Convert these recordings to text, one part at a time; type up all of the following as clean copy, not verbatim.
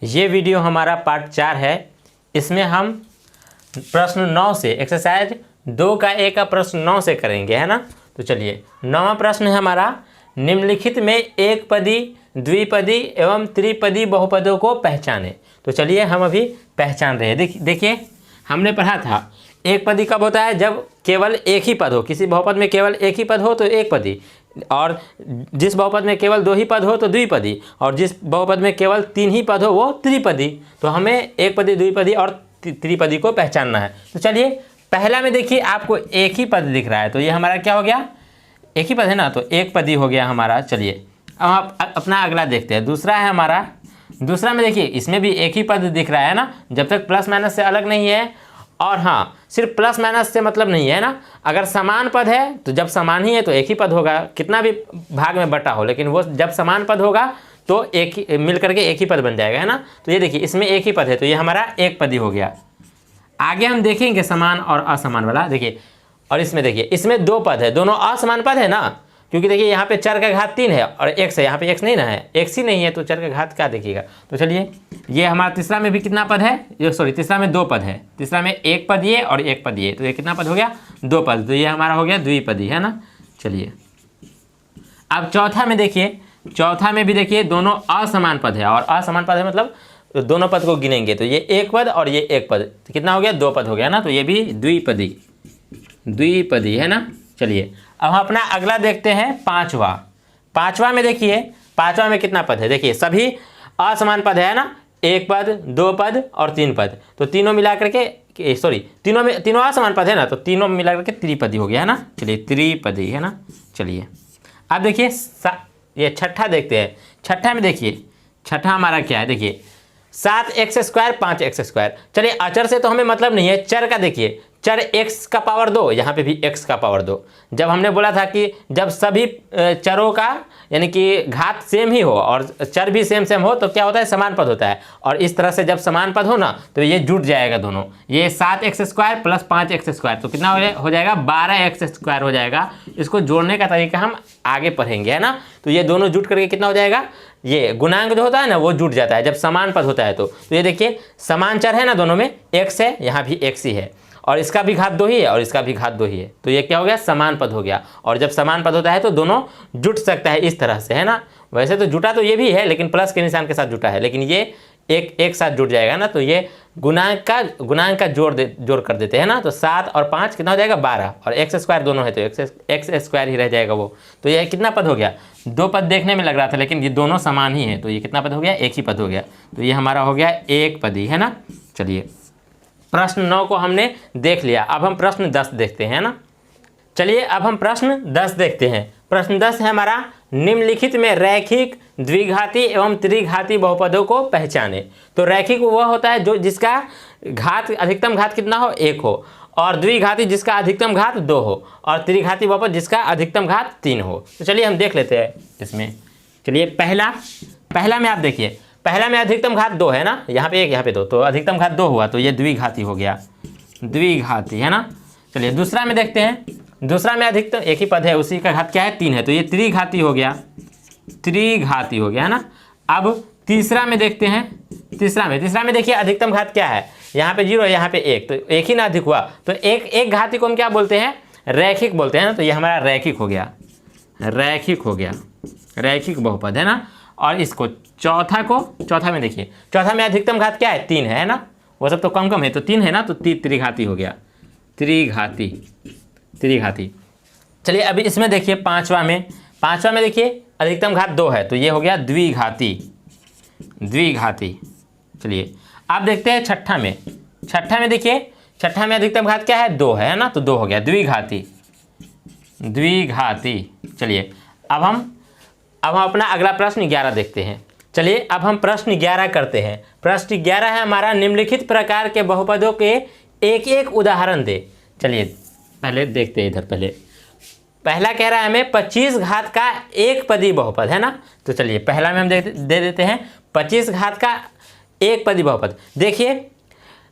ये वीडियो हमारा पार्ट 4 है। इसमें हम प्रश्न 9 से एक्सरसाइज 2 का ए का प्रश्न 9 से करेंगे, है ना। तो चलिए 9वां प्रश्न है हमारा, निम्नलिखित में एक पदी, द्विपदी एवं त्रिपदी बहुपदों को पहचाने। तो चलिए हम अभी पहचान रहे हैं। देखिए हमने पढ़ा था एक पदी कब होता है, जब केवल एक ही पद हो। किसी बहुपद में केवल एक ही पद हो तो एक पदी, और जिस बहुपद में केवल 2 ही पद हो तो द्विपदी, और जिस बहुपद में केवल 3 ही पद हो वो त्रिपदी। तो हमें एक पदी, द्विपदी और त्रिपदी को पहचानना है। तो चलिए पहला में देखिए आपको एक ही पद दिख रहा है, तो ये हमारा क्या हो गया, एक ही पद है ना, तो एक पदी हो गया हमारा। चलिए अब आप अपना अगला देखते हैं। दूसरा है हमारा, दूसरा में देखिए इसमें भी एक ही पद दिख रहा है ना, जब तक प्लस माइनस से अलग नहीं है। और हाँ, सिर्फ प्लस माइनस से मतलब नहीं है ना, अगर समान पद है तो जब समान ही है तो एक ही पद होगा, कितना भी भाग में बटा हो, लेकिन वो जब समान पद होगा तो एक ही मिल करके एक ही पद बन जाएगा, है ना। तो ये देखिए इसमें एक ही पद है तो ये हमारा एक पदी हो गया। आगे हम देखेंगे समान और असमान वाला, देखिए। और इसमें देखिए इसमें 2 पद है, दोनों असमान पद है ना, क्योंकि देखिए यहाँ पे चर का घात 3 है और x है, यहाँ पे x नहीं ना है, x ही नहीं है तो चर का घात क्या देखिएगा। तो चलिए ये हमारा तीसरा में भी कितना पद है, ये सॉरी तीसरा में 2 पद है, तीसरा में एक पद ये और एक पद ये, तो ये कितना पद हो गया, 2 पद। तो ये हमारा हो गया द्विपदी, है ना। चलिए अब चौथा में देखिए, चौथा में भी देखिए दोनों असमान पद है, और असमान पद है मतलब दोनों पद को गिनेंगे तो ये एक पद और ये एक पद, तो कितना हो गया, 2 पद हो गया ना, तो ये भी द्विपदी, द्विपदी है ना। चलिए अब हम अपना अगला देखते हैं पांचवा। पांचवा में देखिए, पांचवा में कितना पद है, देखिए सभी असमान पद है ना, एक पद, 2 पद और 3 पद, तो तीनों मिला करके सॉरी तीनों असमान पद है ना, तो तीनों मिला करके त्रिपदी हो गया, है ना। चलिए त्रिपदी, है ना। चलिए अब देखिए ये छठा देखते हैं। छठा में देखिए, छठा हमारा क्या है, देखिए 7x² 5x²। चलिए अचर से तो हमें मतलब नहीं है, चर का देखिए, चर x का पावर 2, यहाँ पे भी x का पावर 2। जब हमने बोला था कि जब सभी चरों का यानी कि घात सेम ही हो और चर भी सेम सेम हो तो क्या होता है, समान पद होता है। और इस तरह से जब समान पद हो ना तो ये जुट जाएगा दोनों, ये 7x² प्लस 5x² तो कितना हो जाएगा, 12x² हो जाएगा। इसको जोड़ने का तरीका हम आगे पढ़ेंगे, है ना। तो ये दोनों जुट करके कितना हो जाएगा, ये गुणांक जो होता है ना वो जुट जाता है जब समान पद होता है। तो ये देखिए समान चर है ना, दोनों में x है, यहाँ भी x ही है, और इसका भी घात 2 ही है और इसका भी घात 2 ही है, तो ये क्या हो गया, समान पद हो गया। और जब समान पद होता है तो दोनों जुट सकता है इस तरह से, है ना। वैसे तो जुटा तो ये भी है लेकिन प्लस के निशान के साथ जुटा है, लेकिन ये एक साथ जुट जाएगा ना, तो ये गुणांक का जोड़ कर देते हैं ना। तो 7 और 5 कितना हो जाएगा, 12, और x² दोनों है तो x² ही रह जाएगा वो। तो ये कितना पद हो गया, 2 पद देखने में लग रहा था लेकिन ये दोनों समान ही है, तो ये कितना पद हो गया, एक ही पद हो गया। तो ये हमारा हो गया एक पदी, है ना। चलिए प्रश्न 9 को हमने देख लिया, अब हम प्रश्न 10 देखते हैं ना। चलिए अब हम प्रश्न 10 देखते हैं। प्रश्न 10 है हमारा, निम्नलिखित में रैखिक, द्विघाती एवं त्रिघाती बहुपदों को पहचाने। तो रैखिक वह होता है जो जिसका घात अधिकतम घात कितना हो, 1 हो, और द्विघाती जिसका अधिकतम घात 2 हो, और त्रिघाती बहुपद जिसका अधिकतम घात 3 हो। तो चलिए हम देख लेते हैं इसमें। चलिए पहला में आप देखिए, पहला में अधिकतम घात 2 है ना, यहाँ पे 1 यहाँ पे 2, तो अधिकतम घात 2 हुआ तो ये द्विघाती हो गया, द्विघाती, है ना। चलिए दूसरा में देखते हैं, दूसरा में अधिकतम एक ही पद है, उसी का घात क्या है, 3 है, तो ये त्रिघाती हो गया, त्रिघाती हो गया, है ना। अब तीसरा में देखते हैं, तीसरा में देखिए अधिकतम घात क्या है, यहाँ पे 0 यहाँ पे 1, तो एक ही ना अधिक हुआ, तो एक घाती को हम क्या बोलते हैं, रैखिक बोलते हैं ना। तो ये हमारा रैखिक हो गया, रैखिक हो गया, रैखिक बहुपद, है ना। और इसको चौथा में देखिए, चौथा में अधिकतम घात क्या है, 3 है ना, वो सब तो कम है, तो 3 है ना, तो त्रिघाती हो गया, त्रिघाती, त्रिघाती। चलिए अभी इसमें देखिए पांचवा में देखिए अधिकतम घात 2 है, तो ये हो गया द्विघाती, द्विघाती। चलिए आप देखते हैं छठा में देखिए, छठा में अधिकतम घात क्या है, 2 है ना, तो 2 हो गया द्विघाती, द्विघाती। चलिए अब हम अपना अगला प्रश्न 11 देखते हैं। चलिए अब हम प्रश्न 11 करते हैं। प्रश्न 11 है हमारा, निम्नलिखित प्रकार के बहुपदों के एक उदाहरण दे। चलिए पहले देखते हैं, इधर पहला कह रहा है हमें 25 घात का एक पदी बहुपद, है ना। तो चलिए पहला में हम दे देते हैं 25 घात का एक पदी बहुपद। देखिए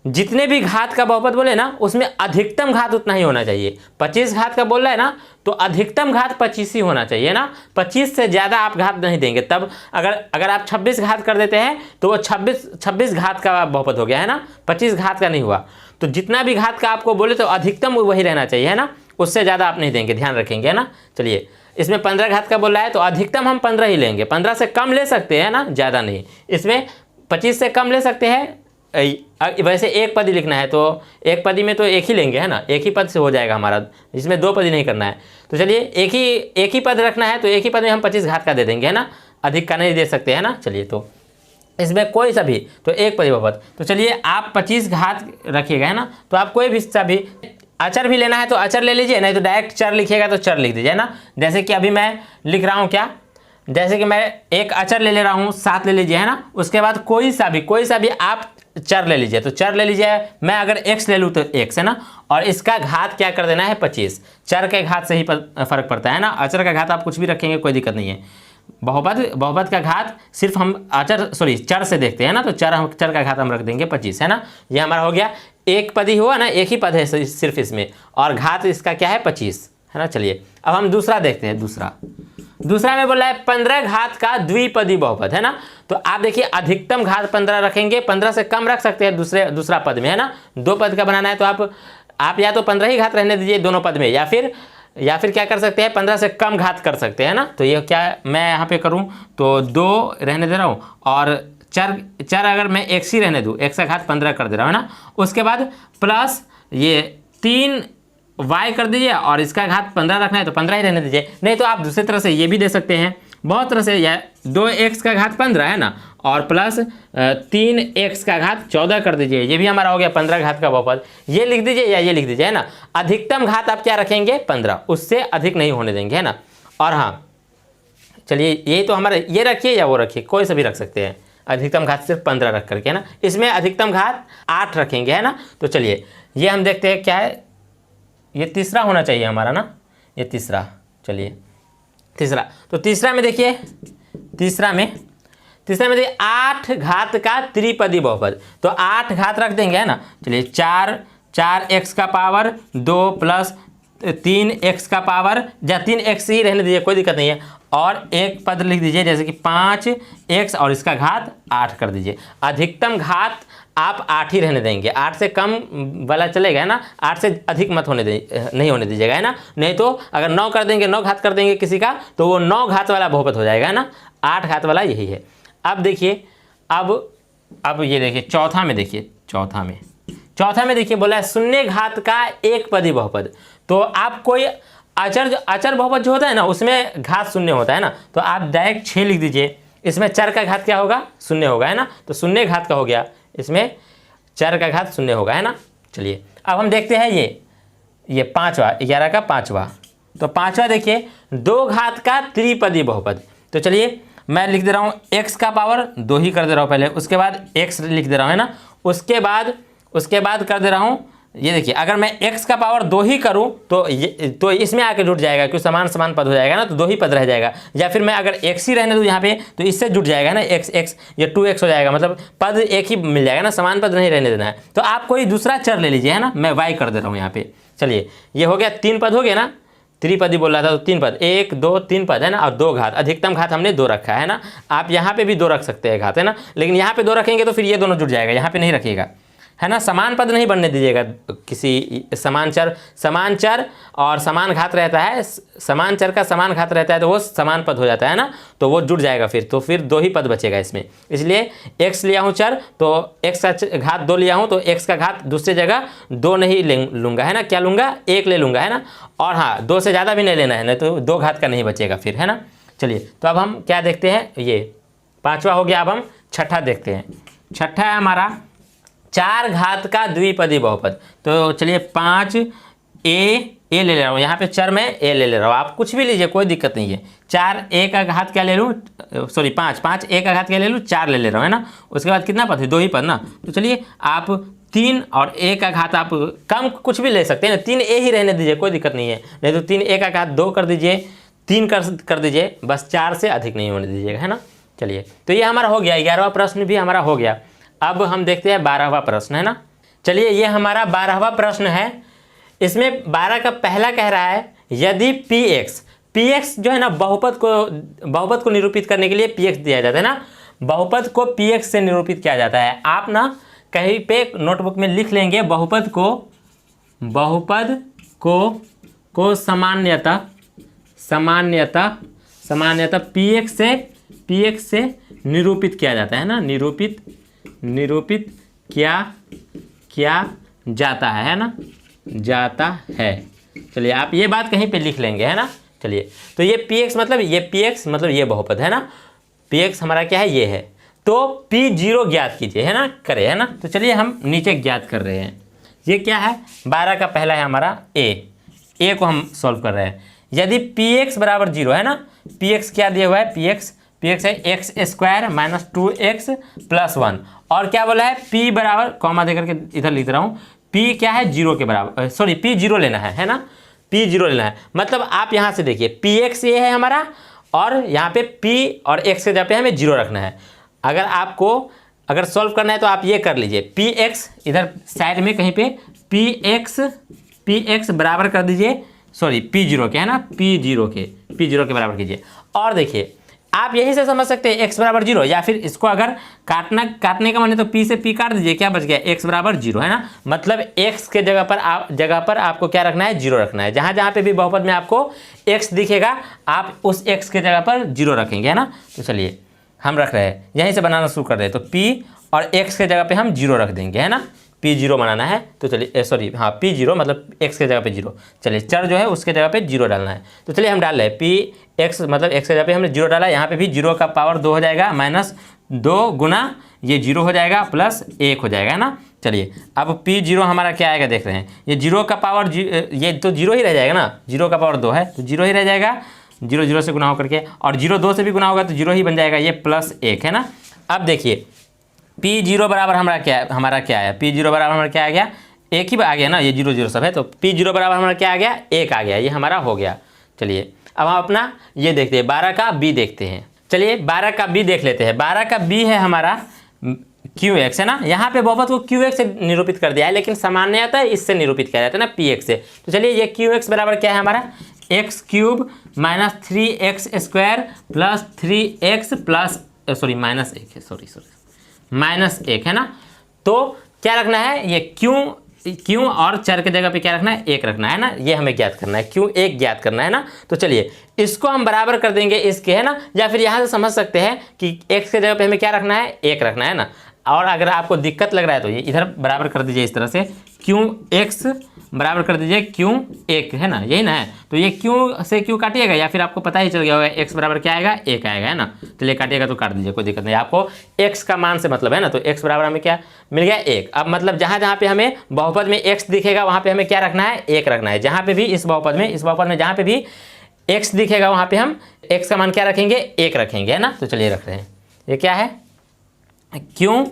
जितने भी घात का बहुपद बोले ना उसमें अधिकतम घात उतना ही होना चाहिए। 25 घात का बोल रहा है ना तो अधिकतम घात 25 ही होना चाहिए ना, 25 से ज़्यादा आप घात नहीं देंगे। तब अगर आप 26 घात कर देते हैं तो वो 26 घात का बहुपद हो गया है ना, 25 घात का नहीं हुआ। तो जितना भी घात का आपको बोले तो अधिकतम वही रहना चाहिए है ना, उससे ज़्यादा आप नहीं देंगे, ध्यान रखेंगे है ना। चलिए इसमें 15 घात का बोल रहा है तो अधिकतम हम 15 ही लेंगे, 15 से कम ले सकते हैं ना, ज़्यादा नहीं। इसमें 25 से कम ले सकते हैं, वैसे एक पद ही लिखना है तो एक पदी में तो एक ही लेंगे है ना, एक ही पद से हो जाएगा हमारा, इसमें दो पदी नहीं करना है। तो चलिए एक ही पद रखना है तो एक ही पद में हम 25 घात का दे देंगे है ना, अधिक का नहीं दे सकते है ना। चलिए तो इसमें कोई सा भी तो एक पदी बहुपद, तो चलिए आप 25 घात रखिएगा है ना। तो आप कोई भी सा भी अचर भी लेना है तो अचर ले लीजिए, नहीं तो डायरेक्ट चर लिखिएगा तो चर लिख दीजिए ना। जैसे कि अभी मैं लिख रहा हूँ क्या, जैसे कि मैं एक अचर ले रहा हूँ 7 ले लीजिए है ना, उसके बाद कोई सा भी आप चर ले लीजिए, तो चर ले लीजिए। मैं अगर x ले लूँ तो x है ना, और इसका घात क्या कर देना है 25, चर के घात से ही फर्क पड़ता है ना, अचर का घात आप कुछ भी रखेंगे कोई दिक्कत नहीं है। बहुपद का घात सिर्फ हम चर से देखते हैं ना, तो चर का घात हम रख देंगे 25 है ना। ये हमारा हो गया, एक पद ही हुआ ना, एक ही पद है सिर्फ इसमें, और घात इसका क्या है 25 है ना। चलिए अब हम दूसरा देखते हैं। दूसरा में बोला है 15 घात का द्विपदी बहुपद है ना। तो आप देखिए अधिकतम घात 15 रखेंगे, 15 से कम रख सकते हैं दूसरा पद में है ना। दो पद का बनाना है तो आप या तो 15 ही घात रहने दीजिए दोनों पद में, या फिर क्या कर सकते हैं 15 से कम घात कर सकते हैं ना। तो ये क्या मैं यहाँ पे करूँ तो 2 रहने दे रहा हूँ, और चर अगर मैं x ही रहने दूँ, x का घात 15 कर दे रहा हूँ ना। उसके बाद प्लस ये 3 y कर दीजिए, और इसका घात 15 रखना है तो 15 ही रहने दीजिए। नहीं तो आप दूसरी तरह से ये भी दे सकते हैं, बहुत तरह से। यह 2x का घात 15 है ना, और प्लस 3x का घात 14 कर दीजिए, ये भी हमारा हो गया 15 घात का बहुपद। ये लिख दीजिए या ये लिख दीजिए है ना। अधिकतम घात आप क्या रखेंगे 15, उससे अधिक नहीं होने देंगे है ना। और हाँ चलिए यही तो हमारे, ये रखिए या वो रखिए, कोई सा भी रख सकते हैं। अधिकतम घात सिर्फ 15 रख करके है ना, इसमें अधिकतम घात 8 रखेंगे है ना। तो चलिए ये हम देखते हैं क्या है, ये तीसरा होना चाहिए हमारा ना, ये तीसरा। चलिए तीसरा, तो तीसरा में देखिए, तीसरा में देखिए 8 घात का त्रिपदी बहुपद, तो 8 घात रख देंगे है ना। चलिए 4x का पावर 2 प्लस 3x का पावर, या 3x ही रहने दीजिए कोई दिक्कत नहीं है, और एक पद लिख दीजिए जैसे कि 5x और इसका घात 8 कर दीजिए। अधिकतम घात आप 8 ही रहने देंगे, 8 से कम वाला चलेगा है ना, 8 से अधिक मत नहीं होने दीजिएगा है ना। नहीं तो अगर 9 कर देंगे, 9 घात कर देंगे किसी का, तो वो 9 घात वाला बहुपद हो जाएगा है ना। 8 घात वाला यही है। अब देखिए, अब ये देखिए चौथा में देखिए, चौथा में देखिए बोला है 0 घात का एक पदी बहुपद। तो आप कोई अचर बहुपद जो होता है ना उसमें घात 0 होता है ना, तो आप डायरेक्ट 6 लिख दीजिए। इसमें चर का घात क्या होगा 0 होगा है ना, तो 0 घात का हो गया, इसमें चर का घात 0 होगा है ना। चलिए अब हम देखते हैं ये पाँचवा, 11 का पाँचवा। तो पाँचवा देखिए 2 घात का त्रिपदी बहुपद। तो चलिए मैं लिख दे रहा हूँ x का पावर 2 ही कर दे रहा हूँ पहले, उसके बाद x लिख दे रहा हूँ है ना। उसके बाद कर दे रहा हूँ, ये देखिए अगर मैं x का पावर 2 ही करूँ तो इसमें आके जुट जाएगा, क्योंकि समान पद हो जाएगा ना, तो 2 ही पद रह जाएगा। या फिर मैं अगर x ही रहने दूँ यहाँ पे तो इससे जुट जाएगा ना, x ये 2x हो जाएगा, मतलब पद एक ही मिल जाएगा ना, समान पद नहीं रहने देना है। तो आप कोई दूसरा चर ले लीजिए है ना, मैं y कर दे रहा हूँ यहाँ पे। चलिए ये हो गया 3 पद हो गया ना, त्रिपदी बोल रहा था तो 3 पद, 1 2 3 पद है ना, और 2 घात। अधिकतम घात हमने 2 रखा है ना, आप यहाँ पे भी 2 रख सकते हैं घात है ना, लेकिन यहाँ पे 2 रखेंगे तो फिर ये दोनों जुट जाएगा, यहाँ पे नहीं रखिएगा है ना। समान पद नहीं बनने दीजिएगा, किसी समान चर और समान घात रहता है, समान चर का समान घात रहता है तो वो समान पद हो जाता है ना, तो वो जुड़ जाएगा तो फिर 2 ही पद बचेगा इसमें। इसलिए x लिया हूँ चर, तो x का घात 2 लिया हूँ, तो x का घात दूसरी जगह 2 नहीं लूँगा है ना, क्या लूँगा 1 ले लूँगा है ना। और हाँ 2 से ज़्यादा भी नहीं लेना है, नहीं तो 2 घात का नहीं बचेगा फिर है ना। चलिए तो अब हम क्या देखते हैं, ये पाँचवा हो गया। अब हम छठा देखते हैं। छठा है हमारा 4 घात का द्विपदी बहुपद। तो चलिए 5 ए ले रहा हूँ, यहाँ पे चर में ए ले रहा हूँ, आप कुछ भी लीजिए कोई दिक्कत नहीं है। 4 ए का घात क्या ले लूँ, 5 ए का घात क्या ले लूँ, 4 ले रहा हूँ है ना। उसके बाद कितना पद है 2 ही पद ना, तो चलिए आप 3 और ए का घात आप कम कुछ भी ले सकते हैं ना, 3 ए ही रहने दीजिए कोई दिक्कत नहीं है। नहीं तो 3 ए का घात 2 कर दीजिए, 3 कर दीजिए, बस 4 से अधिक नहीं होने दीजिएगा है ना। चलिए तो ये हमारा हो गया, 11वां प्रश्न भी हमारा हो गया। अब हम देखते हैं 12वां प्रश्न है ना। चलिए ये हमारा 12वां प्रश्न है। इसमें 12 का पहला कह रहा है यदि px जो है ना बहुपद को निरूपित करने के लिए px दिया जाता है ना, बहुपद को px से निरूपित किया जाता है। आप ना कहीं पे नोटबुक में लिख लेंगे बहुपद को सामान्यतः px से निरूपित किया जाता है ना, निरूपित किया जाता है। चलिए आप ये बात कहीं पे लिख लेंगे, है ना। चलिए तो ये px मतलब ये बहुपद है ना, px हमारा क्या है, ये है। तो p0 ज्ञात कीजिए, है ना, करें, है ना। तो चलिए हम नीचे ज्ञात कर रहे हैं। ये क्या है, 12 का पहला है हमारा a को हम सॉल्व कर रहे हैं। यदि px बराबर 0 है ना, px क्या दिया हुआ है, px है x² - 2x + 1, और क्या बोला है p बराबर, कॉमा देकर के इधर लिख रहा हूँ, p क्या है 0 के बराबर, सॉरी p0 लेना है ना, p0 लेना है। मतलब आप यहाँ से देखिए px ये है हमारा, और यहाँ पे p और x के जगह पे हमें 0 रखना है। अगर सॉल्व करना है तो आप ये कर लीजिए, px इधर साइड में कहीं पे px बराबर कर दीजिए, सॉरी p0 के, है ना, p0 के बराबर कीजिए। और देखिए आप यही से समझ सकते हैं x बराबर 0, या फिर इसको अगर काटने का मन है तो p से p काट दीजिए, क्या बच गया, x बराबर 0, है ना। मतलब x के जगह पर आपको क्या रखना है, 0 रखना है। जहाँ पे भी बहुपद में आपको x दिखेगा आप उस x के जगह पर 0 रखेंगे, है ना। तो चलिए हम रख रहे हैं, यहीं से बनाना शुरू कर रहे हैं। तो p और x के जगह पे हम 0 रख देंगे, है ना, p0 बनाना है। तो चलिए सॉरी हाँ p0 मतलब x के जगह पे 0, चलिए चर जो है उसके जगह पे 0 डालना है। तो चलिए हम डाल रहे हैं px मतलब x के जगह पे हमने 0 डाला, यहाँ पे भी 0 का पावर 2 हो जाएगा, -2 गुना ये 0 हो जाएगा प्लस 1 हो जाएगा, है ना। चलिए अब p0 हमारा क्या आएगा देख रहे हैं, ये 0 का पावर ये तो 0 ही रह जाएगा ना, 0 का पावर 2 है तो 0 ही रह जाएगा, 0 से गुना होकर के, और 0 2 से भी गुना होगा तो 0 ही बन जाएगा, ये +1, है ना। अब देखिए p0 बराबर हमारा क्या है, p0 बराबर हमारा क्या आ गया, एक ही आ गया ना, ये 0 सब है, तो p0 बराबर हमारा क्या आ गया, 1 आ गया, ये हमारा हो गया। चलिए अब हम अपना ये देखते हैं, 12 का b देखते हैं। चलिए 12 का b देख लेते हैं। 12 का b है हमारा qx, है ना। यहाँ पे बहुपद को qx से निरूपित कर दिया है, लेकिन सामान्यतः इससे निरूपित किया जाता है ना, px से। तो चलिए ये qx बराबर क्या है हमारा, x³ - 3x² + 3x plus sorry -1 है, सॉरी -1, है ना। तो क्या रखना है, ये क्यों और चर के जगह पे क्या रखना है, 1 रखना है ना, ये हमें ज्ञात करना है, क्यों 1 ज्ञात करना है ना। तो चलिए इसको हम बराबर कर देंगे इसके, है ना, या फिर यहाँ से समझ सकते हैं कि x के जगह पे हमें क्या रखना है, 1 रखना है ना। और अगर आपको दिक्कत लग रहा है तो ये इधर बराबर कर दीजिए इस तरह से, क्यों x बराबर कर दीजिए क्यों 1, है ना, यही ना है। तो ये क्यों से क्यों काटिएगा, या फिर आपको पता ही चल गया होगा x बराबर क्या आएगा, 1 आएगा, है ना। चलिए काटिएगा तो काट दीजिए, कोई दिक्कत नहीं, आपको x का मान से मतलब है ना। तो x बराबर हमें क्या मिल गया, 1। अब मतलब जहाँ पे हमें बहुपद में x दिखेगा वहाँ पे हमें क्या रखना है, 1 रखना है। जहाँ पे भी इस बहुपद में जहाँ पे भी x दिखेगा वहाँ पे हम x का मान क्या रखेंगे, 1 रखेंगे, है ना। तो चलिए रख रहे हैं, ये क्या है, क्यों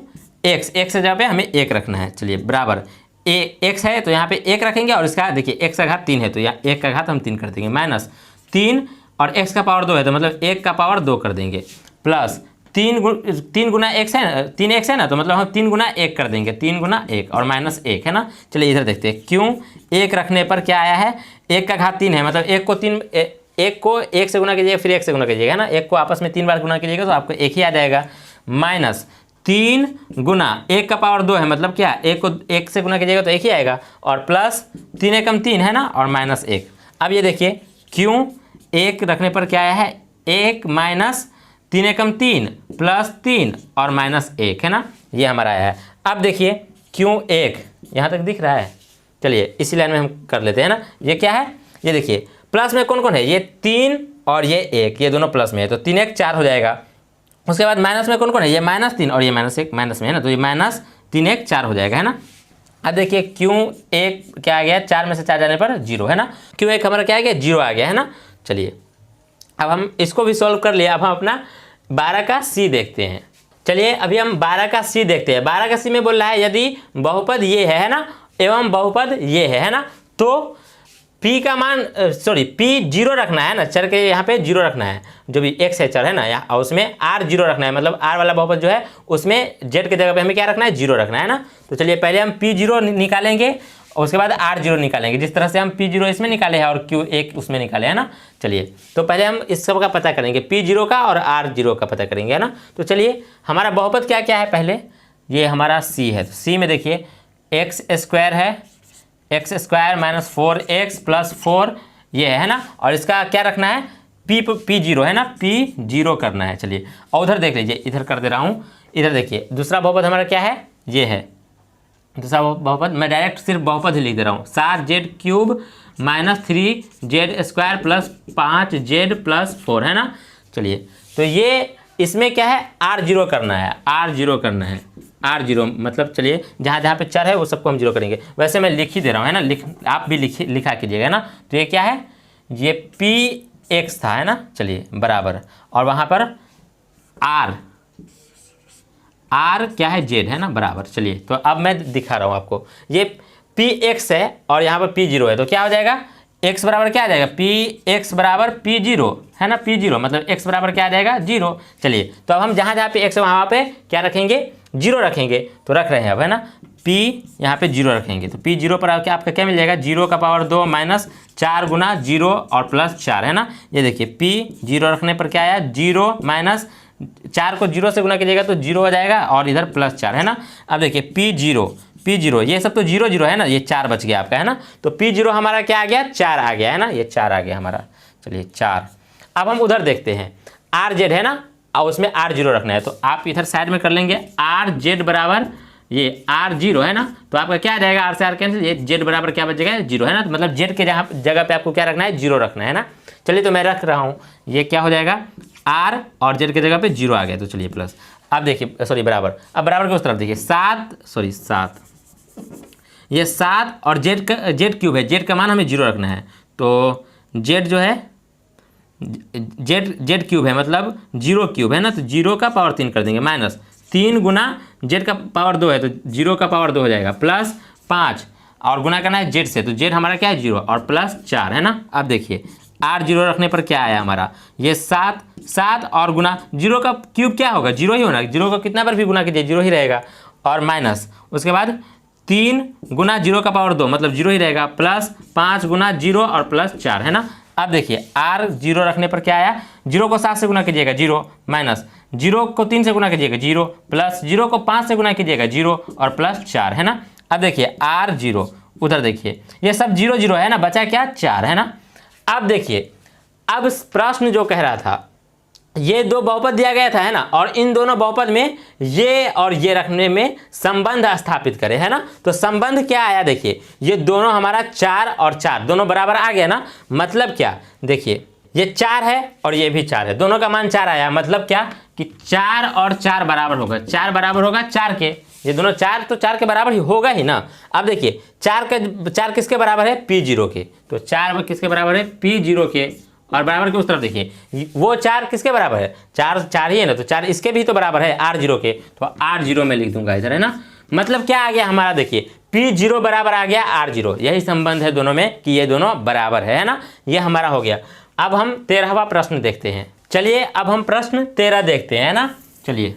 x के जगह पे हमें 1 रखना है। चलिए बराबर x है तो यहाँ पे 1 रखेंगे, और इसका देखिए x का घात 3 है तो यहाँ 1 का घात हम 3 कर देंगे, -3, और x का पावर 2 है तो मतलब 1 का पावर 2 कर देंगे, प्लस 3 गुना x है ना, 3x है ना, तो मतलब हम 3 गुना 1 कर देंगे, 3 गुना 1 और -1, है ना। चलिए इधर देखते हैं, क्यों 1 रखने पर क्या आया है, 1 का घात 3 है, मतलब 1 को 1 से गुना कीजिएगा फिर 1 से गुना कीजिएगा, है ना। 1 को आपस में 3 बार गुना कीजिएगा तो आपको 1 ही आ जाएगा, -3 गुना 1 का पावर 2 है, मतलब क्या 1 को 1 से गुना कीजिएगा तो 1 ही आएगा, और प्लस 3 एकम 3, है ना, और -1। अब ये देखिए क्यों 1 रखने पर क्या आया है, 1 - 3 एकम 3 प्लस 3 और -1, है ना, ये हमारा आया है। अब देखिए क्यों 1 यहाँ तक दिख रहा है, चलिए इसी लाइन में हम कर लेते हैं ना। ये क्या है, ये देखिए प्लस में कौन कौन है, ये 3 और ये 1, ये दोनों प्लस में है तो 3 1 4 हो जाएगा। उसके बाद माइनस में कौन कौन है, ये -3 और ये -1 माइनस में है ना, तो ये -3 1 4 हो जाएगा, है ना। अब देखिए क्यों 1 क्या आ गया, 4 में से 4 जाने पर 0, है ना। क्यों 1 हमारा क्या आ गया, 0 आ गया, है ना। चलिए अब हम इसको भी सॉल्व कर लिया। अब हम अपना 12 का सी देखते हैं। चलिए अभी हम 12 का सी देखते हैं। 12 का सी में बोल रहा है यदि बहुपद ये है ना, एवं बहुपद ये है ना, तो पी का मान पी जीरो रखना है ना, चर के यहाँ पे जीरो रखना है, जो भी एक्स है चर है ना, और उसमें आर जीरो रखना है, मतलब आर वाला बहुपद जो है उसमें जेड के जगह पे हमें क्या रखना है, जीरो रखना है ना। तो चलिए पहले हम पी जीरो निकालेंगे और उसके बाद आर जीरो निकालेंगे, जिस तरह से हम पी जीरो इसमें निकाले हैं और क्यू एक उसमें निकाले है ना। चलिए तो पहले हम इस सब का पता करेंगे, पी जीरो का और आर जीरो का पता करेंगे है ना। तो चलिए हमारा बहुपद क्या क्या है, पहले ये हमारा सी है, तो सी में देखिए एक्स स्क्वायर है, x square minus 4x plus 4 ये है ना, और इसका क्या रखना है, पी जीरो है ना, पी जीरो करना है। चलिए और उधर देख लीजिए, इधर कर दे रहा हूँ, इधर देखिए दूसरा बहुपद हमारा क्या है, ये है दूसरा बहुपद, मैं डायरेक्ट सिर्फ बहुपद ही लिख दे रहा हूँ, 7z cube minus 3z square plus 5z plus 4 है ना। चलिए तो ये इसमें क्या है, आर जीरो करना है, आर जीरो करना है, आर जीरो मतलब चलिए जहाँ जहाँ पे चर है वो सबको हम जीरो करेंगे। वैसे मैं लिख ही दे रहा हूँ है ना, आप भी लिखा कीजिएगा ना। तो ये क्या है, ये पी एक्स था है ना, चलिए बराबर, और वहाँ पर आर क्या है, जेड है ना, बराबर। चलिए तो अब मैं दिखा रहा हूँ आपको, ये पी एक्स है और यहाँ पर पी जीरो है, तो क्या हो जाएगा, x बराबर क्या आ जाएगा, पी एक्स बराबर पी जीरो है ना, पी जीरो मतलब x बराबर क्या आ जाएगा, जीरो। चलिए तो अब हम जहाँ जहाँ पे x है वहाँ पे क्या रखेंगे, जीरो रखेंगे, तो रख रहे हैं अब है ना, p यहाँ पे जीरो रखेंगे, तो p जीरो पर क्या आपका क्या मिल जाएगा, 0 का पावर 2 माइनस 4 गुना 0 और प्लस 4 है ना। ये देखिए p जीरो रखने पर क्या आया, 0 माइनस 4 को 0 से गुना कीजिएगा तो 0 हो जाएगा और इधर प्लस 4 है ना। अब देखिए पी जीरो ये सब तो जीरो जीरो है ना, ये 4 बच गया आपका है ना, तो पी जीरो हमारा क्या आ गया, 4 आ गया है ना, ये 4 आ गया हमारा। चलिए 4, अब हम उधर देखते हैं, आर जेड है ना और उसमें आर जीरो रखना है, तो आप इधर साइड में कर लेंगे, आर जेड बराबर ये आर जीरो है ना, तो आपका क्या आ जाएगा, आर से आर कैंसिल, ये जेड बराबर क्या बचेगा, जीरो है ना, तो मतलब जेड के जगह पे आपको क्या रखना है, जीरो रखना है ना। चलिए तो मैं रख रहा हूँ, ये क्या हो जाएगा, आर और जेड के जगह पे जीरो आ गया, तो चलिए प्लस, अब देखिए सॉरी बराबर, अब बराबर के उस तरफ देखिए 7 ये 7 और जेड क्यूब है, जेड का मान हमें जीरो रखना है, तो जेड जो है जेड क्यूब है मतलब जीरो क्यूब है ना, तो जीरो का पावर 3 कर देंगे, माइनस 3 गुना जेड का पावर 2 है तो जीरो का पावर 2 हो जाएगा, प्लस 5 और गुना करना है जेड से, तो जेड हमारा क्या है, जीरो और प्लस 4 है ना। अब देखिए आर जीरो रखने पर क्या आया हमारा, ये 7 और गुना जीरो का क्यूब क्या होगा, जीरो ही होना, जीरो को कितना बार भी गुना कीजिए जीरो ही रहेगा, और माइनस उसके बाद 3 गुना 0 का पावर 2 मतलब जीरो ही रहेगा, प्लस 5 गुना 0 और प्लस 4 है ना। अब देखिए आर जीरो रखने पर क्या आया, 0 को 7 से गुना कीजिएगा 0, माइनस 0 को 3 से गुना कीजिएगा 0, प्लस 0 को 5 से गुना कीजिएगा 0 और प्लस 4 है ना। अब देखिए आर जीरो, उधर देखिए ये सब जीरो जीरो है ना, बचा क्या, 4 है ना। अब देखिए अब प्रश्न जो कह रहा था, ये दो बहुपद दिया गया था है ना, और इन दोनों बहुपद में ये और ये रखने में संबंध स्थापित करें है ना, तो संबंध क्या आया, देखिए ये दोनों हमारा 4 और 4 दोनों बराबर आ गया ना, मतलब क्या, देखिए ये 4 है और ये भी 4 है, दोनों का मान 4 आया, मतलब क्या कि 4 और 4 बराबर होगा, 4 बराबर होगा 4 के, ये दोनों 4 तो 4 के बराबर ही होगा ही ना। अब देखिए 4 किसके बराबर है, पी जीरो के, तो 4 किसके बराबर है, पी जीरो के, और बराबर के उस तरफ देखिए वो 4 किसके बराबर है, 4 ही है ना, तो 4 इसके भी तो बराबर है आर जीरो के, तो आर जीरो में लिख दूंगा इधर है ना। मतलब क्या आ गया हमारा, देखिए पी जीरो बराबर आ गया आर जीरो, यही संबंध है दोनों में कि ये दोनों बराबर है ना, ये हमारा हो गया। अब हम 13वां प्रश्न देखते हैं, चलिए अब हम प्रश्न 13 देखते हैं ना। चलिए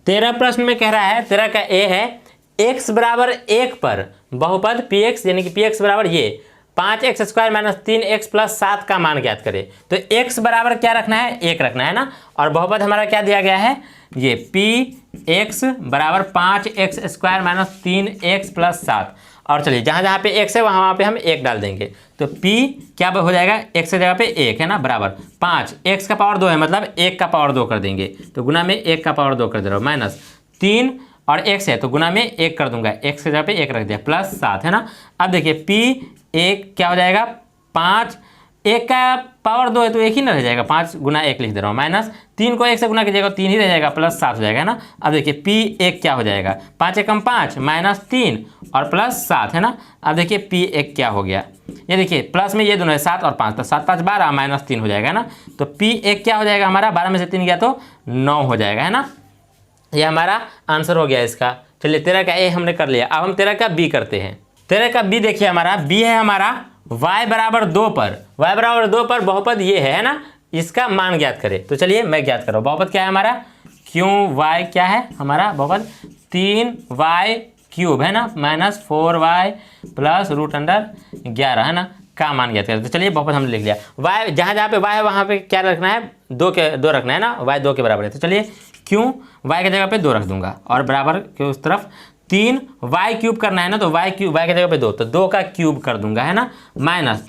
13 प्रश्न में कह रहा है, 13 का ए है, x बराबर 1 पर बहुपद पी एक्स यानी कि पी एक्स बराबर ये 5x square minus 3x plus 7 का मान ज्ञात करें। तो x बराबर क्या रखना है, 1 रखना है ना, और बहुपद हमारा क्या दिया गया है, ये px बराबर 5x square minus 3x plus 7, और चलिए जहाँ जहाँ पे x है वहाँ पे हम 1 डाल देंगे, तो p क्या हो जाएगा, x की जगह पे 1 है ना, बराबर 5 x का पावर 2 है मतलब 1 का पावर 2 कर देंगे, तो गुना में 1 का पावर 2 कर दे रहा हूँ, माइनस 3 और x है तो गुना में 1 कर दूंगा, x की जगह पे 1 रख दिया, प्लस 7 है ना। अब देखिए p 1 क्या हो जाएगा, 5 1 का पावर 2 है तो 1 ही ना रह जाएगा, 5 गुना 1 लिख दे रहा हूँ, माइनस 3 को 1 से गुना कीजिएगा 3 ही रह जाएगा, प्लस 7 हो जाएगा है ना। अब देखिए p 1 क्या हो जाएगा, 5 एकम 5 माइनस 3 और प्लस 7 है ना। अब देखिए p 1 क्या हो गया, ये देखिए प्लस में ये दोनों है 7 और 5, तो 7 5 12 माइनस 3 हो जाएगा ना, तो p 1 क्या हो जाएगा हमारा, 12 में से 3 गया तो 9 हो जाएगा है ना। ये हमारा आंसर हो गया इसका। चलिए 13 का ए हमने कर लिया, अब हम 13 का बी करते हैं। 13 का बी देखिए हमारा बी है हमारा y बराबर 2 पर, y बराबर 2 पर बहुपद ये है ना, इसका मान ज्ञात करें। तो चलिए मैं ज्ञात कर रहा हूँ। बहुपद क्या है हमारा, क्यू वाई क्या है हमारा बहुपद 3y क्यूब है ना minus 4y plus root under 11 है ना, का मान ज्ञात करें। तो चलिए बहुपद हमने लिख लिया। y जहाँ जहाँ पे y है वहाँ पे क्या रखना है, 2 रखना है ना, y 2 के बराबर है। तो चलिए क्यों y की जगह पे 2 रख दूंगा और बराबर के उस तरफ 3y क्यूब करना है ना, तो y की जगह पे 2, तो 2 का क्यूब कर दूंगा है ना, माइनस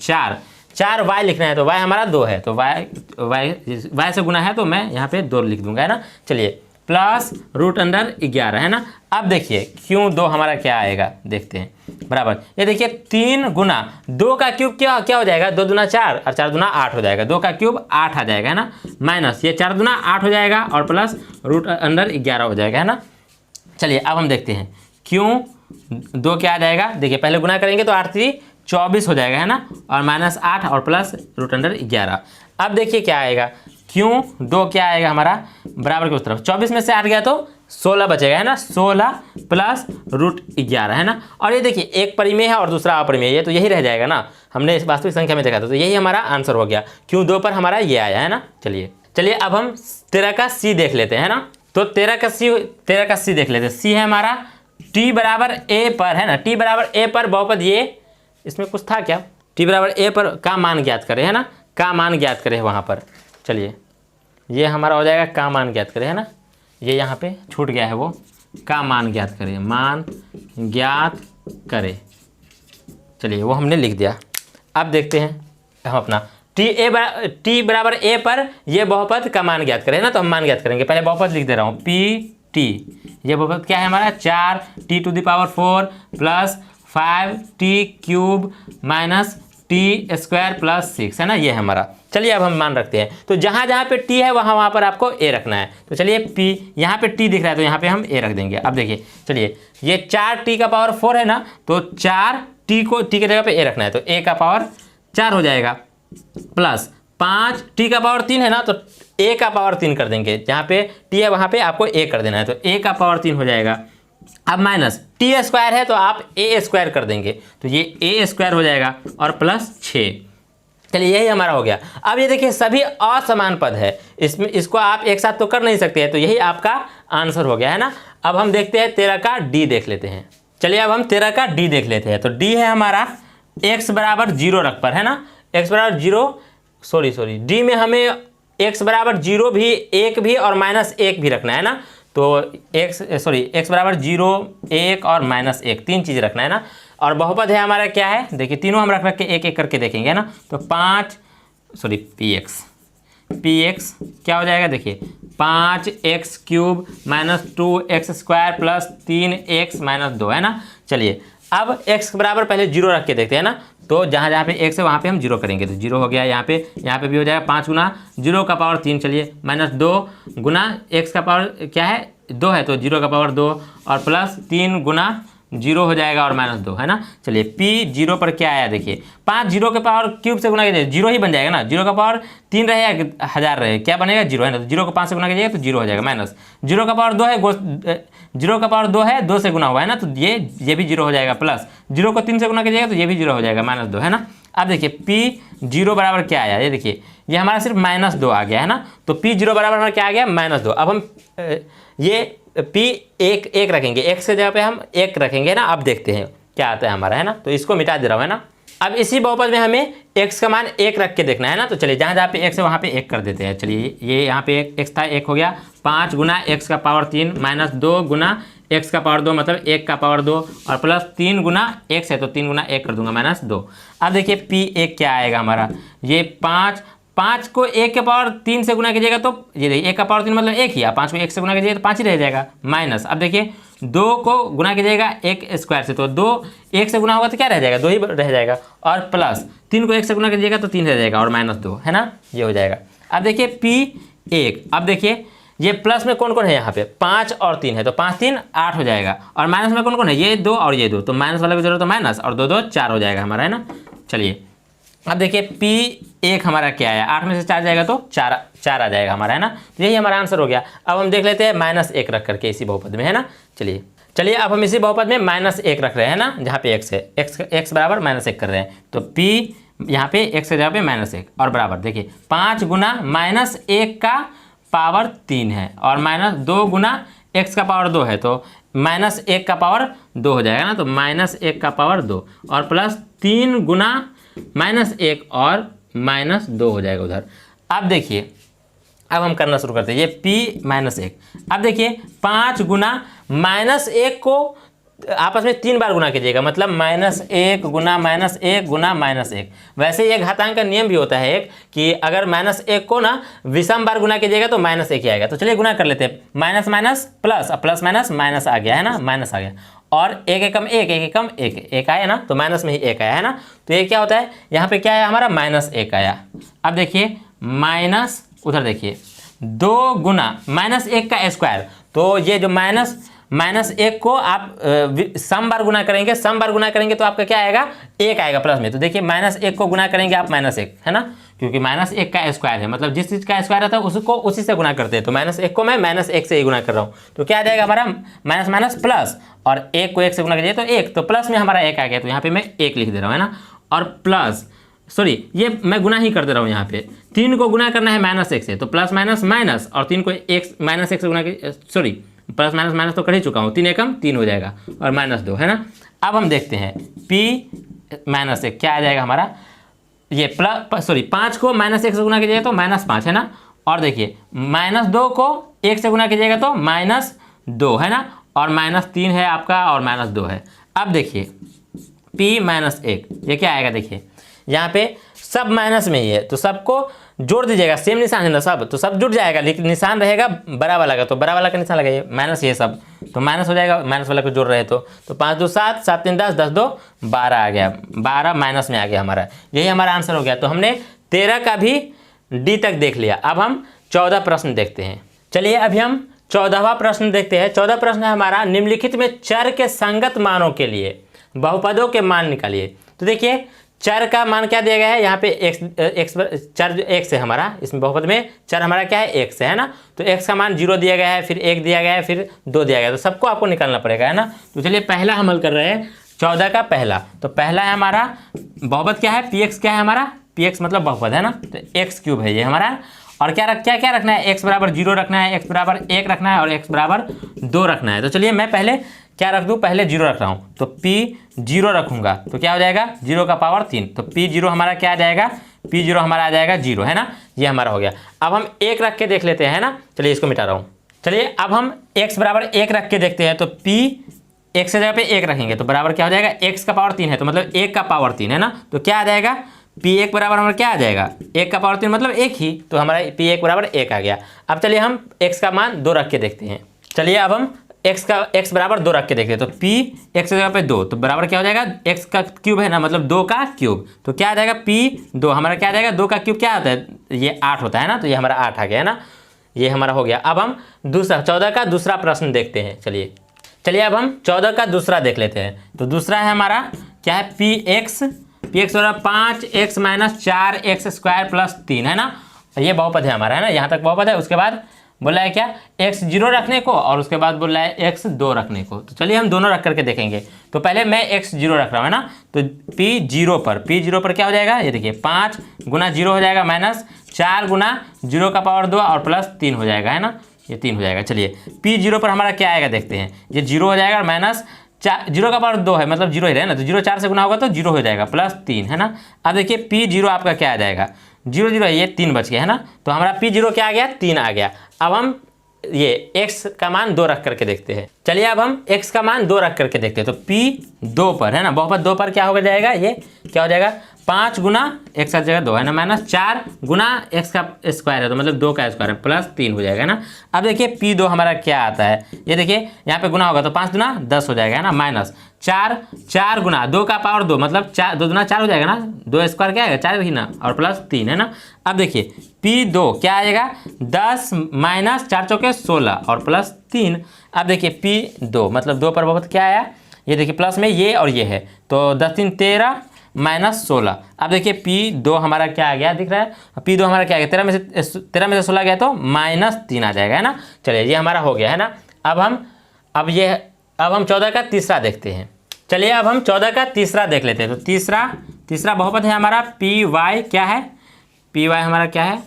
4y लिखना है तो y हमारा 2 है, तो y से गुना है तो मैं यहाँ पे 2 लिख दूंगा है ना। चलिए प्लस रूट अंडर 11 है ना। अब देखिए क्यों 2 हमारा क्या आएगा, देखते हैं बराबर, ये देखिए 3 गुना 2 का क्यूब क्या हो जाएगा, 2 दूना 4 और 4 दूना 8 हो जाएगा, 2 का क्यूब 8 आ जाएगा है ना, माइनस ये 4 दूना 8 हो जाएगा और प्लस रूट अंडर 11 हो जाएगा है ना। चलिए अब हम देखते हैं क्यों 2 क्या आ जाएगा, देखिए पहले गुना करेंगे तो 8 3 24 हो जाएगा है ना, और माइनस 8 और प्लस रूट अंडर 11। अब देखिए क्या आएगा, क्यों 2 क्या आएगा हमारा बराबर के उस तरफ, 24 में से 8 गया तो 16 बचेगा है ना, 16 प्लस रूट 11 है ना। और ये देखिए एक परिमेय है और दूसरा अपरिमेय है, तो यही रह जाएगा ना, हमने इस वास्तविक संख्या में देखा था, तो यही हमारा आंसर हो गया, क्यों 2 पर हमारा ये आया है ना। चलिए अब हम 13 का सी देख लेते हैं ना। तो 13 का सी देख लेते हैं। सी है हमारा t बराबर a पर है ना, t बराबर a पर बहुपद ये, इसमें कुछ था क्या, t बराबर a पर का मान ज्ञात करें है ना, का मान ज्ञात करें वहाँ पर। चलिए ये हमारा हो जाएगा का मान ज्ञात करें है ना, ये यहाँ पे छूट गया है, वो का मान ज्ञात करें, मान ज्ञात करें। चलिए वो हमने लिख दिया। अब देखते हैं हम अपना t बराबर a पर ये बहुपद का मान ज्ञात करें ना, तो हम मान ज्ञात करेंगे। पहले बहुपद लिख दे रहा हूँ, pt, ये बहुपद क्या है हमारा 4t⁴ plus 5t cube minus t square plus 6 है ना, ये है हमारा। चलिए अब हम मान रखते हैं, तो जहाँ जहाँ पे t है वहाँ पर आपको a रखना है। तो चलिए p, यहाँ पे t दिख रहा है तो यहाँ पे हम a रख देंगे। अब देखिए चलिए ये 4t⁴ है ना, तो 4t को t की जगह पे a रखना है, तो a का पावर 4 हो जाएगा, प्लस 5t⁴ है ना, तो a का पावर 3 कर देंगे, जहाँ पे t है वहाँ पे आपको a कर देना है, तो a का पावर 3 हो जाएगा। अब माइनस t स्क्वायर है तो आप a स्क्वायर कर देंगे, तो ये a स्क्वायर हो जाएगा और प्लस 6। चलिए यही हमारा हो गया। अब ये देखिए सभी असमान पद है, इसको आप एक साथ तो कर नहीं सकते हैं, तो यही आपका आंसर हो गया है ना। अब हम देखते हैं 13 का डी देख लेते हैं। चलिए अब हम 13 का डी देख लेते हैं। तो डी है हमारा x बराबर 0 रख पर है ना, x बराबर 0, सॉरी डी में हमें x बराबर 0 भी, 1 भी और -1 भी रखना है ना। तो x बराबर 0, 1 और -1 तीन चीज़ रखना है ना। और बहुपद है हमारा क्या है, देखिए तीनों हम रख के एक एक करके देखेंगे ना। तो px क्या हो जाएगा, देखिए 5x cube minus 2x square plus 3x minus 2 है ना। चलिए अब x बराबर पहले 0 रख के देखते हैं ना, तो जहाँ जहाँ पे x है वहाँ पे हम 0 करेंगे, तो 0 हो गया, यहाँ पे भी हो जाएगा 5 गुना 0 का पावर 3, चलिए माइनस 2 गुना x का पावर क्या है 2 है, तो 0 का पावर 2 और प्लस 3 गुना 0 हो जाएगा और -2 है ना। चलिए p 0 पर क्या आया, देखिए 5 0 के पावर क्यूब से गुना कीजिए 0 ही बन जाएगा ना, 0 का पावर 3 रहे या 1000 रहे क्या बनेगा 0 है ना, तो 0 को 5 से गुना कीजिएगा तो 0 हो जाएगा, माइनस 0 का पावर 2 है, 0 का पावर 2 है, 2 से गुना हुआ है ना, तो ये भी 0 हो जाएगा, प्लस 0 को 3 से गुना कीजिएगा तो ये भी 0 हो जाएगा, -2 है ना। अब देखिए p 0 बराबर क्या आया, ये देखिए ये हमारा सिर्फ -2 आ गया है ना, तो p 0 बराबर हमारा क्या आ गया -2। अब हम ये p एक रखेंगे, x के जगह पे हम 1 रखेंगे ना। अब देखते हैं क्या आता है हमारा है ना, तो इसको मिटा दे रहा हूँ है ना। अब इसी बहुपद में हमें x का मान 1 रख के देखना है ना, तो चलिए जहाँ जहाँ पे x है वहाँ पे 1 कर देते हैं। चलिए ये यहाँ पे x था, 1 हो गया, 5 गुना x का पावर 3 माइनस 2 गुना x का पावर 2 मतलब 1 का पावर 2 और प्लस 3 गुना x है तो 3 गुना 1 कर दूंगा -2। अब देखिए p1 क्या आएगा हमारा, ये 5 को 1 के पावर 3 से गुना कीजिएगा तो ये देखिए 1 का पावर 3 मतलब 1 ही, 5 को 1 से गुना कीजिएगा तो 5 ही रह जाएगा, माइनस अब देखिए 2 को गुना कीजिएगा 1 स्क्वायर से, तो 2 1 से गुना होगा तो क्या रह जाएगा 2 ही रह जाएगा, और प्लस 3 को 1 से गुना कीजिएगा तो 3 रह जाएगा और -2 है ना, ये हो जाएगा। अब देखिए p1, अब देखिए ये प्लस में कौन कौन है, यहाँ पे 5 और 3 है, तो 5 3 8 हो जाएगा, और माइनस में कौन कौन है, ये 2 और ये 2, तो माइनस वाला की जरूरत तो माइनस और 2 2 4 हो जाएगा हमारा है ना। चलिए अब देखिए p1 हमारा क्या है, 8 में से 4 जाएगा तो 4 आ जाएगा हमारा है ना, तो यही हमारा आंसर हो गया। अब हम देख लेते हैं -1 रख करके इसी बहुपद में है ना। चलिए चलिए अब हम इसी बहुपद में -1 रख रहे हैं ना, जहाँ पे x है, x बराबर -1 कर रहे हैं, तो p यहाँ पे x की जगह पे -1 और बराबर देखिए 5 गुना -1 का पावर 3 है और -2 गुना x का पावर 2 है, तो -1 का पावर 2 हो जाएगा ना, तो -1 का पावर 2 और प्लस 3 गुना -1 और -2 हो जाएगा उधर। अब देखिए अब हम करना शुरू करते हैं, ये p -1। अब देखिए 5 गुना -1 को आपस में 3 बार गुना कीजिएगा, मतलब -1 गुना -1 गुना -1। वैसे ये घातांक का नियम भी होता है एक, कि अगर -1 को ना विषम बार गुना कीजिएगा तो -1 ही आएगा। तो चलिए गुना कर लेते हैं, माइनस माइनस प्लस, अब प्लस माइनस माइनस आ गया है ना, माइनस आ गया, और एक एकम एक, एक एकम एक, एक आया ना, तो माइनस में ही एक आया है ना, तो ये क्या होता है, यहाँ पे क्या है हमारा -1 आया। अब देखिए माइनस, उधर देखिए 2 गुना -1 का स्क्वायर, तो ये जो -1 को आप सम बार गुना करेंगे, सम बार गुना करेंगे तो आपका क्या आएगा, 1 आएगा प्लस में। तो देखिए -1 को गुना करेंगे आप -1 है ना, क्योंकि -1 का स्क्वायर है, मतलब जिस चीज़ का स्क्वायर रहता है उसको उसी से गुना करते हैं। तो -1 को मैं -1 से ही गुना कर रहा हूँ, तो क्या आ जाएगा हमारा माइनस माइनस प्लस, और 1 को 1 से गुना कीजिए तो 1, तो प्लस में हमारा 1 आ गया, तो यहाँ पे मैं 1 लिख दे रहा हूँ है ना, और प्लस सॉरी ये मैं गुना ही कर दे रहा हूँ, यहाँ पे 3 को गुना करना है -1 से, तो प्लस माइनस माइनस, और 3 को -1 से गुना सॉरी प्लस माइनस माइनस तो कर ही चुका हूँ, 3 एकम 3 हो जाएगा और -2 है ना। अब हम देखते हैं p -1 क्या आ जाएगा हमारा, ये प्लस सॉरी 5 को -1 से गुना कीजिएगा तो -5 है ना, और देखिए -2 को 1 से गुना कीजिएगा तो -2 है ना, और -3 है आपका और -2 है। अब देखिए p -1 ये क्या आएगा, देखिए यहाँ पे सब माइनस में ही है, तो सबको जोड़ दीजिएगा, सेम निशान है ना सब, तो सब जुड़ जाएगा, लेकिन निशान रहेगा बड़ा वाला का, तो बड़ा वाला का निशान लगाइए, माइनस ये सब तो माइनस हो जाएगा, माइनस वाला को जोड़ रहे तो 5 2 7, 7 3 10, 10 2 12 आ गया, 12 माइनस में आ गया हमारा, यही हमारा आंसर हो गया। तो हमने 13 का भी डी तक देख लिया। अब हम 14 प्रश्न देखते हैं। चलिए अभी हम 14वां प्रश्न देखते हैं। 14 प्रश्न है हमारा, निम्नलिखित में चर के संगत मानों के लिए बहुपदों के मान निकालिए। तो देखिए चर का मान क्या दिया गया है, यहाँ पे x चर जो x है हमारा, इसमें बहुपद में चर हमारा क्या है, x है ना, तो x का मान 0 दिया गया है, फिर 1 दिया गया है, फिर 2 दिया गया है, तो सबको आपको निकालना पड़ेगा है ना। तो चलिए पहला हम हल कर रहे हैं 14 का पहला। तो पहला है हमारा बहुपद क्या है, px क्या है हमारा, px मतलब बहुपद है ना, तो x³ है ये हमारा, और क्या रखना है, x बराबर 0 रखना है, x बराबर 1 रखना है और x बराबर 2 रखना है। तो चलिए मैं पहले क्या रख दूँ, पहले 0 रख रहा हूँ, तो p 0 रखूँगा तो क्या हो जाएगा 0 का पावर 3, तो p 0 हमारा क्या आ जाएगा, p 0 हमारा आ जाएगा 0 है ना, ये हमारा हो गया। अब हम 1 रख के देख लेते हैं ना, चलिए इसको मिटा रहा हूँ। चलिए अब हम x बराबर 1 रख के देखते हैं, तो p x की जगह पे 1 रखेंगे तो बराबर क्या हो जाएगा, x का पावर 3 है, तो मतलब 1 का पावर 3 है ना, तो क्या आ जाएगा p1 बराबर हमारा क्या आ जाएगा, 1 का पावर 3 मतलब 1 ही, तो हमारा p1 बराबर 1 आ गया। अब चलिए हम x का मान 2 रख के देखते हैं। चलिए अब हम x बराबर 2 रख के देखते हैं, तो p x की जगह पे 2, तो बराबर क्या हो जाएगा, x का क्यूब है ना, मतलब 2 का क्यूब, तो क्या आ जाएगा p 2 हमारा क्या आ जाएगा, 2 का क्यूब क्या होता है, ये 8 होता है ना, तो ये हमारा 8 आ गया है ना, ये हमारा हो गया। अब हम 14 का दूसरा प्रश्न देखते हैं। चलिए अब हम 14 का दूसरा देख लेते हैं। तो दूसरा है हमारा क्या है, px बराबर 5x - 4x² + 3 है ना, ये बहुपद है हमारा है ना, यहाँ तक बहुपद है। उसके बाद बोला है क्या, x 0 रखने को, और उसके बाद बोला है x 2 रखने को। तो चलिए हम दोनों रख करके देखेंगे। तो पहले मैं x 0 रख रहा हूँ है ना, तो p 0 पर क्या हो जाएगा, ये देखिए 5 गुना 0 हो जाएगा -4 गुना 0 का पावर 2 और प्लस 3 हो जाएगा है ना, ये 3 हो जाएगा। चलिए p 0 पर हमारा क्या आएगा देखते हैं, ये 0 हो जाएगा और -4 0 का पावर 2 है, मतलब 0 ही रहे ना, तो 0 4 से गुना होगा तो 0 हो जाएगा +3 है ना। अब देखिए p 0 आपका क्या आ जाएगा, 0 0 है, ये 3 बच गया है ना, तो हमारा p 0 क्या आ गया, 3 आ गया। अब हम ये x का मान 2 रख करके देखते हैं। चलिए अब हम x का मान 2 रख करके देखते हैं। तो p 2 पर है ना, बहुपद 2 पर क्या हो जाएगा, ये क्या हो जाएगा, 5 गुना x का जगह 2 है ना, -4 गुना x का स्क्वायर है, तो मतलब 2 का स्क्वायर है, +3 हो जाएगा ना। अब देखिए p 2 हमारा क्या आता है, ये देखिए यहाँ पे गुना होगा तो 5 दूना 10 हो जाएगा है ना, -4 गुना 2 का पावर 2 मतलब 4 2 दूना 4 हो जाएगा ना, 2 स्क्वायर क्या आएगा 4 ही ना, और +3 है ना। अब देखिए p 2 क्या आएगा, 10 - 4 चौके 16 और +3। अब देखिए p 2 मतलब 2 पर बहुपद क्या आया, ये देखिए प्लस में ये और ये है, तो 10 3 13 -16। अब देखिए p 2 हमारा क्या आ गया, दिख रहा है, p 2 हमारा क्या आ गया, 13 में से 16 गया तो -3 आ जाएगा है ना। चलिए ये हमारा हो गया है ना। अब ये अब हम 14 का तीसरा देखते हैं। चलिए अब हम 14 का तीसरा देख लेते हैं। तो तीसरा बहुपद है हमारा पी वाई, क्या है पी वाई हमारा क्या है,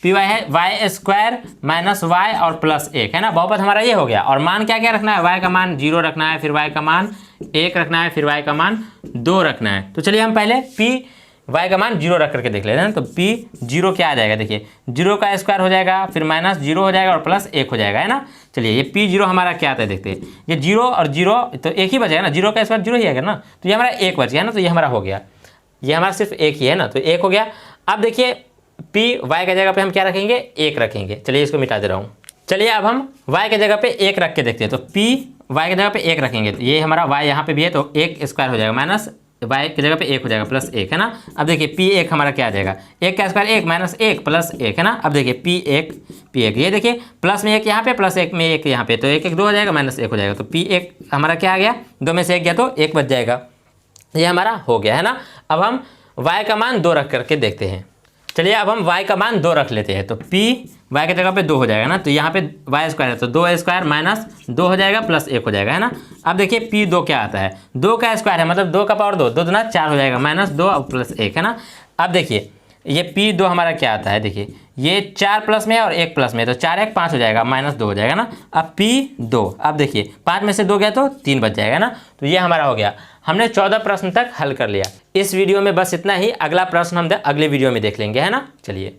पी वाई है वाई स्क्वायर माइनस वाई और प्लस 1 है ना। बहुपद हमारा ये हो गया। और मान क्या क्या रखना है, वाई का मान 0 रखना है, फिर वाई का मान 1 रखना है, फिर वाई का मान 2 रखना है। तो चलिए हम पहले पी वाई का मान 0 रख करके देख लेते हैं। तो पी 0 क्या आ जाएगा, देखिए 0 का स्क्वायर हो जाएगा, फिर माइनस 0 हो जाएगा और प्लस 1 हो जाएगा, है ना। चलिए ये पी 0 हमारा क्या आता है देखते हैं। ये 0 और 0 तो एक ही बचेगा ना, 0 का स्क्वायर 0 ही आएगा ना, तो ये हमारा 1 बच गया ना। तो ये हमारा हो गया, ये हमारा सिर्फ 1 ही है ना, तो 1 हो गया। अब देखिए पी वाई की जगह पे हम क्या रखेंगे, 1 रखेंगे। चलिए इसको मिटा दे रहा हूँ। चलिए अब हम y की जगह पे 1 रख के देखते हैं। तो p y की जगह पे 1 रखेंगे तो ये हमारा y यहाँ पे भी है, तो 1 स्क्वायर हो जाएगा, माइनस y की जगह पे 1 हो जाएगा प्लस 1, है ना। अब देखिए p1 हमारा क्या आ जाएगा, 1 का स्क्वायर 1 माइनस 1 प्लस 1, है ना। अब देखिए p1 ये देखिए प्लस में 1 यहाँ पे, प्लस 1 में 1 यहाँ पे, तो 1 1 2 हो जाएगा, माइनस 1 हो जाएगा। तो p1 हमारा क्या आ गया, 2 में से 1 गया तो 1 बच जाएगा, ये हमारा हो गया, है ना। अब हम y का मान 2 रख करके देखते हैं। चलिए अब हम y का मान 2 रख लेते हैं। तो p y की जगह पे 2 हो जाएगा ना, तो यहाँ पे y स्क्वायर है तो 2 स्क्वायर माइनस 2 हो जाएगा प्लस 1 हो जाएगा, है ना। अब देखिए p 2 क्या आता है, 2 का स्क्वायर है मतलब 2 का पावर 2, 2 दूना 4 हो जाएगा, माइनस 2 और प्लस 1, है ना। अब देखिए ये p 2 हमारा क्या आता है, देखिए ये 4 प्लस में है और 1 प्लस में है, तो 4 1 5 हो जाएगा, माइनस 2 हो जाएगा ना। अब p 2, अब देखिए 5 में से 2 गया तो 3 बच जाएगा ना। तो ये हमारा हो गया, हमने 14 प्रश्न तक हल कर लिया। इस वीडियो में बस इतना ही, अगला प्रश्न हम अगले वीडियो में देख लेंगे, है ना। चलिए।